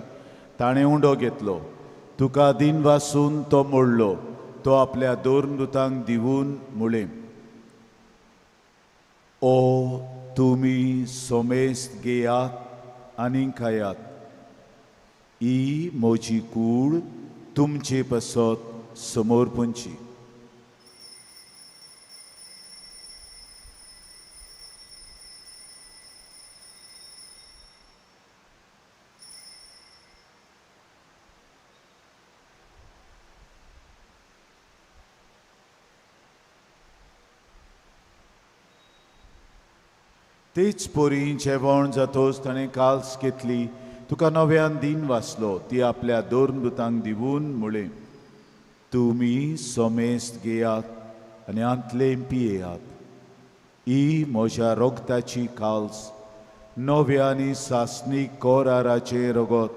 Speaker 3: ताणें उंडो घेतलो. तुका दिन वासून तो मोडलो. तो आपल्या दोन दुतांक दिवून मुळें. ओ तुमी सोमेस्त घेयात आनी खायात. ही म्हजी कूड तुमचे पासत समर्पणची. तेच पोरी जेवण जातोच ताणें काल्स घेतली. तुका नव्यान दिन वाचलो. ती आपल्या दोन दुतांक दिवून मुळें. तुमी सोमेस्त घेयात आनी आंतलें पियेयात. ही म्हज्या रोगताची काल्स. नव्या आनी सासणीक कोराराचे रगत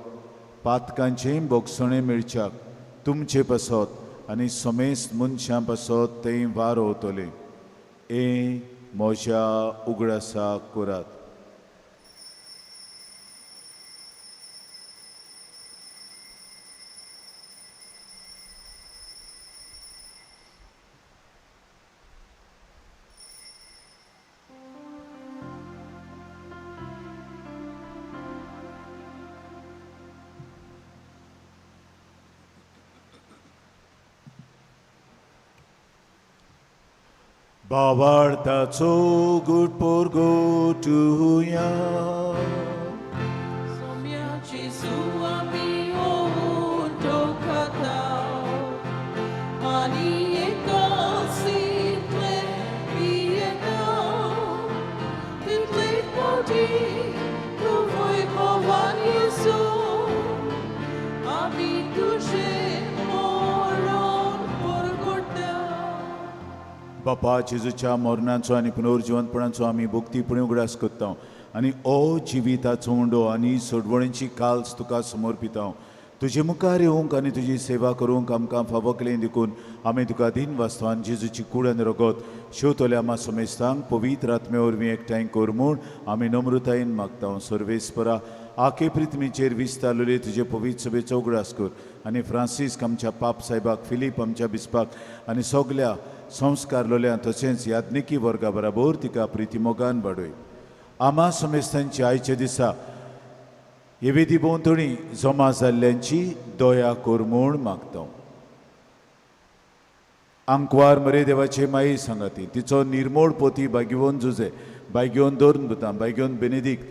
Speaker 3: पातकांचें बोगसणें मेळच्याक तुमचे पासत आनी सोमेस्त मनशां पासत तें वारोवतलें. हें म्हज्या उगडासाक करात. भावार्थाचो गुट पोरगो तुया.
Speaker 2: सोम्याची सुवामी होऊन टोकाता. आनी एकासीतले पियेता. तितले पोटी तू वैभवान येसू. आमी
Speaker 3: बापा जेजूच्या मरणाचो आनी पुनर्जिवंतपणाचो आमी भोक्तीपणी उगडास करता आनी ओ जिविताचो उंडो आनी सोडवणेची काल्स तुका समर्पिता तुजे मुखार येवंक आनी तुजी सेवा करूंक आमकां फावो केलें देखून आमी तुका दिन वास्तवान जेजूची कूड आनी रगत शेवतोले आमा समेस्तांक पवित्र आत्मे वरवीं एकठांय कर म्हूण आमी नम्रतायेन मागता सर्वेस्परा आखे प्रितमेचेर विस्तारलेले तुजे पवित्र सभेचो उगडास कर आनी फ्रांसीस आमच्या पाप साहेबाक फिलीप आमच्या बिस्पाक आनी सगल्या संस्कार लोल्यां तशेंच याज्ञिकी वर्गा बराबर तिका प्रितीमोगान वाडय आमा समेस्तांची आयच्या दिसा हे वेदी भोंवतणी जमा जाल्ल्यांची दया कर म्हूण मागता आंकवार मरे देवाचे माई सांगाती तिचो निर्मोळ पोती बागिवोन जुजे बागिवोन दोन बुतां बागिवोन बेनेदिक्ट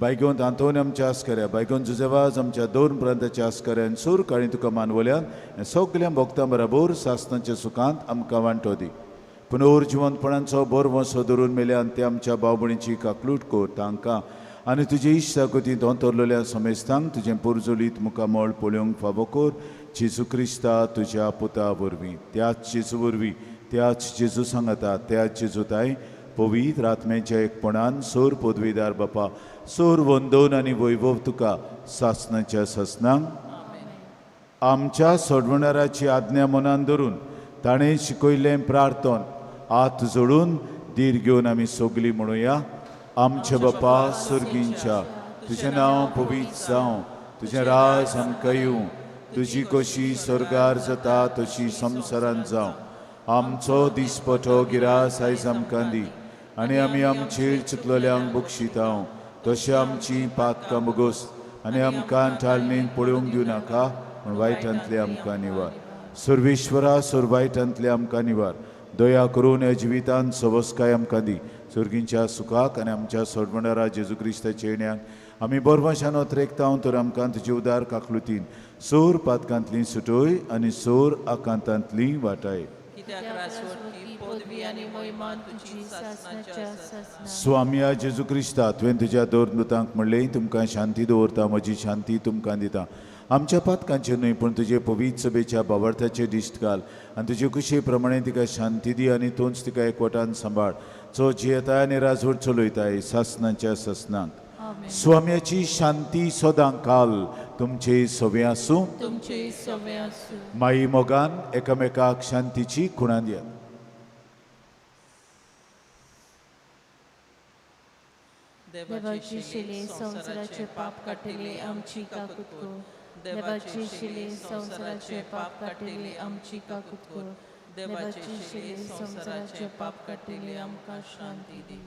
Speaker 3: बायगोंत आंतोनी आमच्या आस्कऱ्या बायगोंत जुजेवाज आमच्या दोन प्रांताच्या आस्कऱ्यान सूर काळी तुका मानवल्यान हे सगळ्या भक्तां बराबर सासणाच्या सुखांत आमकां वांटो दी पुनर्जिवंतपणाचो बरो वसो धरून मेल्यान ते आमच्या भाव भयणीची काकलूट कर तांकां आनी तुजे इश्टा कोती दोतोरलेल्या समेस्तांक तुजें पुरजोलीत मुखामळ पळोवंक फावो कर जेजू क्रिस्ता तुज्या पुता वरवीं त्याच जेजू वरवीं त्याच जेजू सांगता त्याच जेजूताय पवित्र आत्म्याच्या एकपणान सोर पदवीदार बापा सोर वंदन आनी वैभव तुका सासणाच्या ससनांक आमच्या सोडवणाराची आज्ञा मनान धरून ताणें शिकयलें प्रार्थन हात जोडून धीर घेवन आमी सगलीं म्हणुया आमच्या बापा सर्गींच्या तुजें नांव पवित्र जावं तुजें राज आमकां येवं तुजी कशी स्वर्गार जाता तशी संवसारांत जावं आमचो दिसपठो गिरास आयज आमकां दी आनी आमी आमचेर चिंतलेल्यांक बक्षिता तशें आमची पातकां बगोस आनी आमकां टाळणेंत पळोवंक दिवं नाका पूण वायटांतले आमकां निवार सर्वेश्वरा सोर वायटांतले आमकां निवार दया करून ह्या जिवितांत सवस्काय आमकां दी सर्गींच्या सुखाक आनी आमच्या सोडवणारा जेजू क्रिस्ताच्या येण्याक आमी बरभाशान ओतरेकता तर आमकां तुजे उदार काकलुतीन सोर पातकांतली सुटोय आनी सोर आकांतांतली वाटाय
Speaker 2: कित्याक रासवटी पदवी आनी महिमान तुजी सासणाच्या सासना
Speaker 3: स्वामिया जेजू क्रिस्ता तुवें तुज्या दोरदूतांक म्हणलें तुमकां शांती दवरता म्हजी शांती तुमकां दिता आमच्या पातकांचेर न्हय पूण तुजे पवित्र सभेच्या भावार्थाचेर दिश्ट घाल आनी तुजे कुशे प्रमाणे तिका शांती दी आनी तोच तिका एकवटान सांबाळ चो जियेताय आनी राजवट चलयताय सासणाच्या ससनांक स्वाम्याची शांती सदां काल तुमचे सवे आसूं
Speaker 1: तुमचे सवे आसूं
Speaker 3: माई मोगान एकामेकाक शांतीची खुणां दियात
Speaker 1: देवाची शिले संवसाराचे पाप काटिले आमची काकूत कर देवाची शिले संवसाराचे पाप काटिले आमची काकूत कर देवाची शिले संवसाराचे पाप काटिले आमकां शांती दी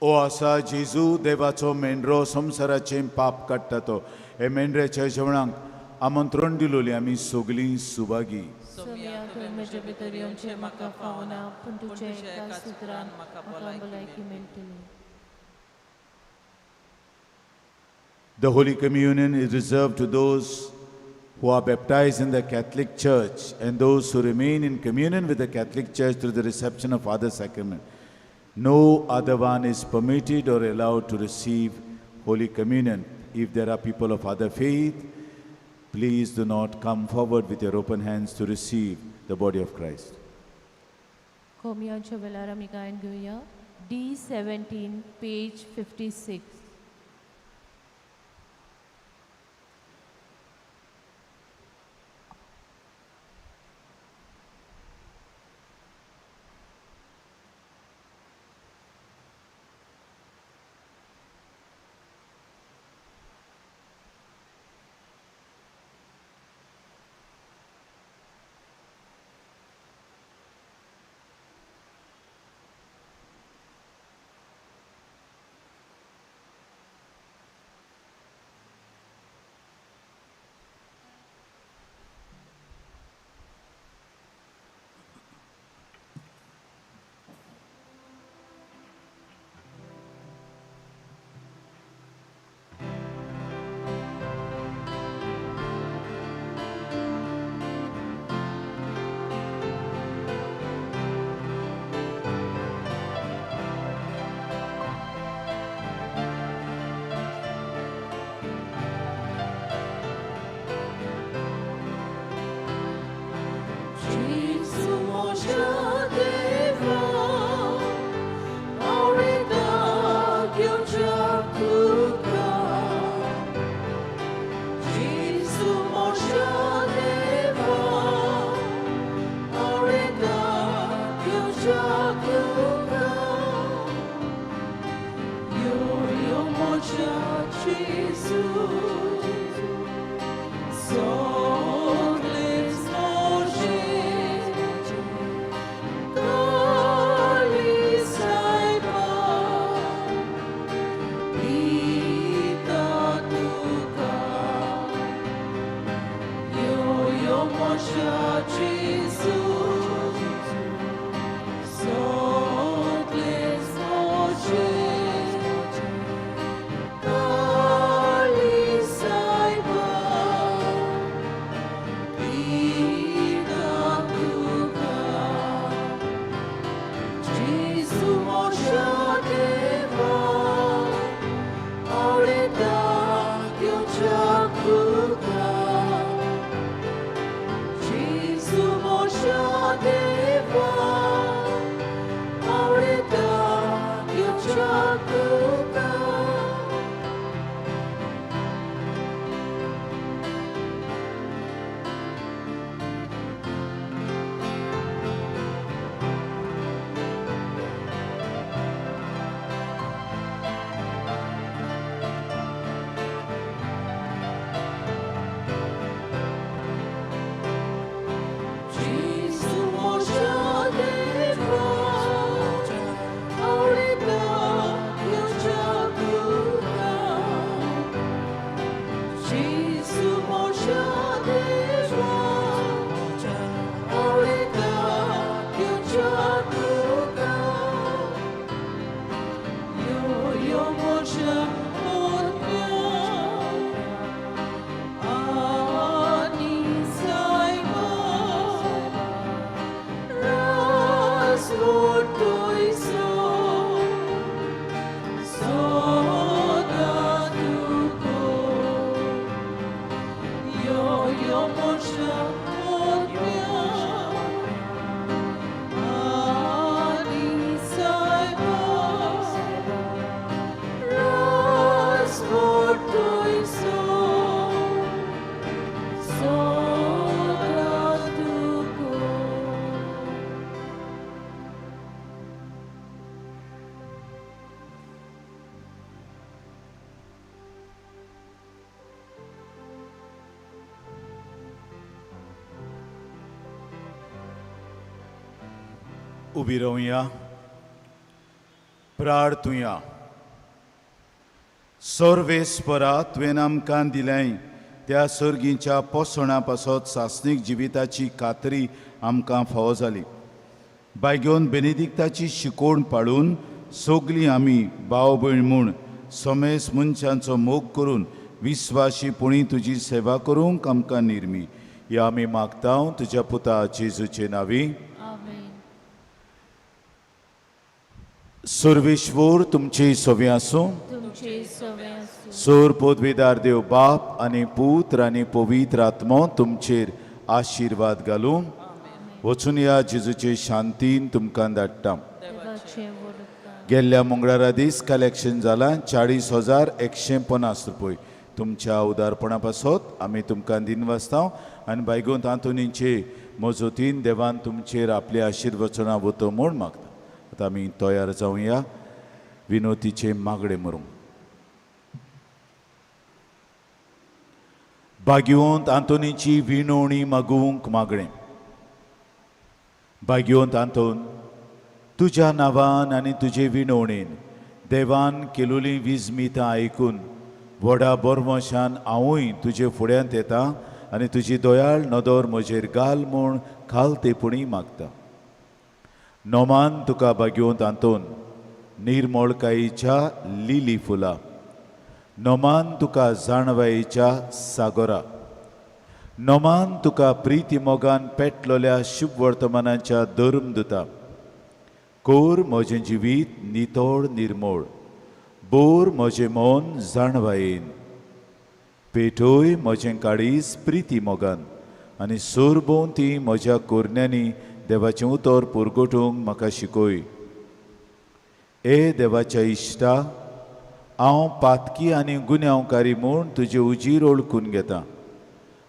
Speaker 3: ओ आसा जेजू देवाचो मेंढरो संवसाराचे पाप काडटा तो हे मेंढऱ्याच्या जेवणाक आमंत्रण दिलोली आमी सगलीं सुभागी
Speaker 1: सोम्या तुवें म्हजे भितर येवचें म्हाका फावना पूण तुज्या एका सुत्रान म्हाका भलायकी मेळटली
Speaker 3: The Holy Communion is reserved to those who are baptized in the Catholic Church and those who remain in communion with the Catholic Church through the reception of other sacraments. No other one is permitted or allowed to receive Holy Communion. If there are people of other faith, please do not come forward with your open hands to receive the body of Christ.
Speaker 1: कोमयांच्या वेळार आमी गायन घेवया D17 page 56 जागुका यो मोच्या Jesus Sogles moje Kali saiba Ita tuka Yo mocia Jesus Sogles moje Kali saiba Ita tuka Jesus mocia deva Aureta yo jakuka Jesus mocia deva Aureta yo jakuka Jesus mocia deva Aureta yo jakuka Jesus mocia deva Aureta yo jakuka Yo mocia odnia Ani saiba Ras votoiso Soda tuko Yo mocia odnia Ani saiba Ras votoiso Soda tuko
Speaker 3: उबी रावया प्रार्थुया सर्वेस्परा तुवें आमकां दिलें त्या सर्गीच्या पोसणा पासत सासणीक जिविताची खात्री आमकां फावो जाली बायगेवन बेनेदिक्ताची शिकोवण पाळून सगलीं आमी भाव भयण म्हूण समेस मनशांचो मोग करून विस्वाशीपणी तुजी सेवा करूंक आमकां निर्मी या आमी मागता तुज्या पुता जेजूचे नांवी
Speaker 1: आमेन
Speaker 3: सर्वेश्वर तुमचे सवे आसूं
Speaker 1: तुमचे सवे आसूं
Speaker 3: सोर पदवीदार देव बाप आनी पुत्र आनी पवित्र आत्मो तुमचेर आशिर्वाद घालूं वचून या जेजूचे शांतीन तुमकां धाडटा
Speaker 1: देवाचे वरदान
Speaker 3: गेल्ल्या मंगळारा दीस कलेक्शन जालां 40,150 रुपये तुमच्या उदारपणा पासत आमी तुमकां दिन वाचता आनी बायगोन तांतुनीचे मजतीन देवान तुमचेर आपले आशिर्वचनां वतो म्हूण मागता आतां आमी तयार जावया विनोतीचे मागडे मरूंक भाग्यवंत आंतोनीची विणवणी मागूंक मागणें भाग्यवंत आंतोन तुज्या नांवान आनी तुजे विणवणेन देवान केलोलीं विजमितां आयकून व्हडा बोरमोशान हांवूय तुजे फुड्यांत येता आनी तुजी दोयाळ नदर म्हजेर घाल म्हूण खालतेपणी मागता नोमान तुका भाग्यवंत आंतोन निर्मळकायेच्या लिली फुलां नोमान तुका जाणवायेच्या सागोरा नोमान तुका प्रिती मोगान पेटलोल्या शुभ वर्तमानाच्या धर्म दुता कोर म्हजें जिवीत नितोळ निर्मळ बोर म्हजें मन जाणवायेन पेटोय म्हजें काळीज प्रिती मोगान आनी सोरभोंवती म्हज्या कोरण्यांनी देवाचें उतर पुरगोटूंक म्हाका शिकय ए देवाच्या इश्टा हांव पातकी आनी गुन्यांवकारी म्हूण तुजे उजीर ओळखून घेता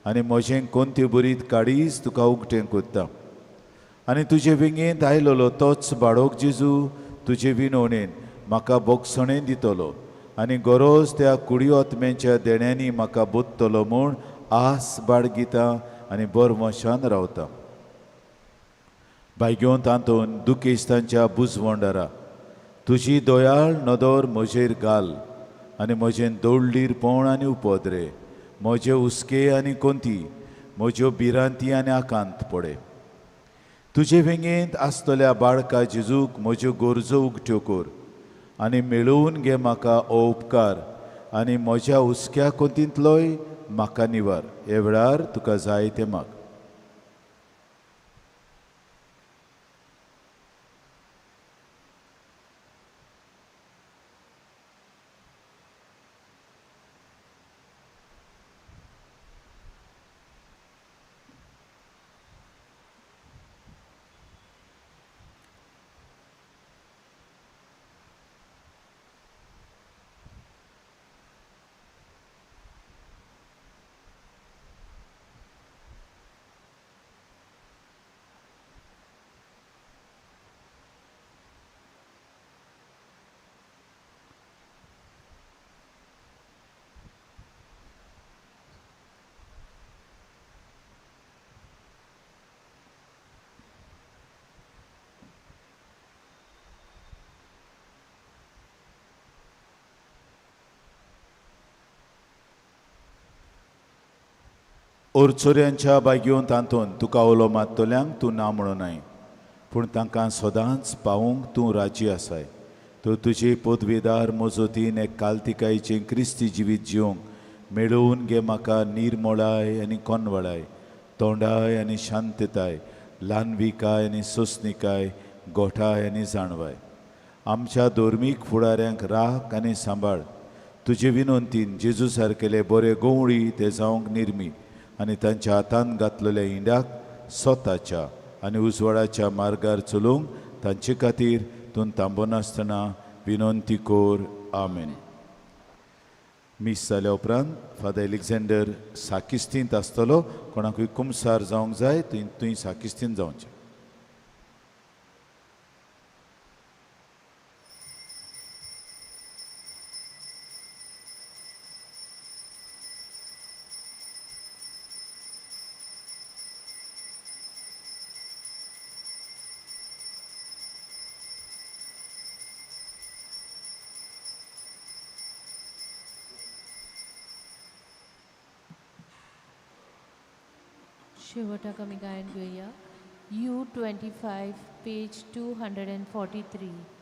Speaker 3: आनी म्हजें कोंते बरीत काळीज तुका उक्तें कोत्ता आनी तुजे विंगेंत आयलोलो तोच बाळोक जेजू तुजे विनवणेन म्हाका बोगसणें दितलो आनी गरोज त्या कुडी ओतमेच्या देण्यांनी म्हाका बोदतलो म्हूण आस बाळगिता आनी बरमोशान रावता. भाग्योन तांतून दुखेस्तांच्या बुजवंडारा तुजी दोयाळ नदर म्हजेर घाल आनी म्हजें दौडलीरपण आनी उपद्रे म्हजे हुस्के आनी कोंती म्हज्यो भिरांती आनी आकांत पडे. तुजे विंगेंत आसतल्या बाळका जेजूक म्हज्यो गरजो उक्त्यो कर आनी मेळोवन घे म्हाका हो उपकार आनी म्हज्या हुस्क्या कोंतींतलोय म्हाका निवार. हे वेळार तुका जाय तें माग. ओरचोऱ्यांच्या बागेवन तांतून तुका ओलो मात्तोल्यांक तूं ना म्हणूनाय पूण तांकां सदांच पावूंक तूं राजी आसाय. तूं तुजे पदवेदार मोजोतीन एक काल्तिकायेचें क्रिस्ती जिवीत जिवंक मेळोवन घे म्हाका निर्मोळाय आनी कोनवळाय, तोंडाय आनी शांतताय, ल्हानविकाय आनी सोंसणिकाय, गोठाय आनी जाणवाय. आमच्या धोर्मीक फुडाऱ्यांक राख आनी सांबाळ. तुजे विनंतीन जेजू सारकेले बरे गवळी ते जावंक निर्मी आनी तांच्या हातांत घातलेल्या इंड्याक स्वताच्या आनी उजवाडाच्या मार्गार चलोवंक तांचे खातीर तूं थांबनासतना विनंती कोर. आमेन. मीस जाल्या उपरांत फादर एलेक्झांडर साकिस्तींत आसतलो. कोणाकूय कुमसार जावंक जाय थंय साकिस्तींत जावचें.
Speaker 1: शेवटाक आमी गायन घेवया. U25 page 243.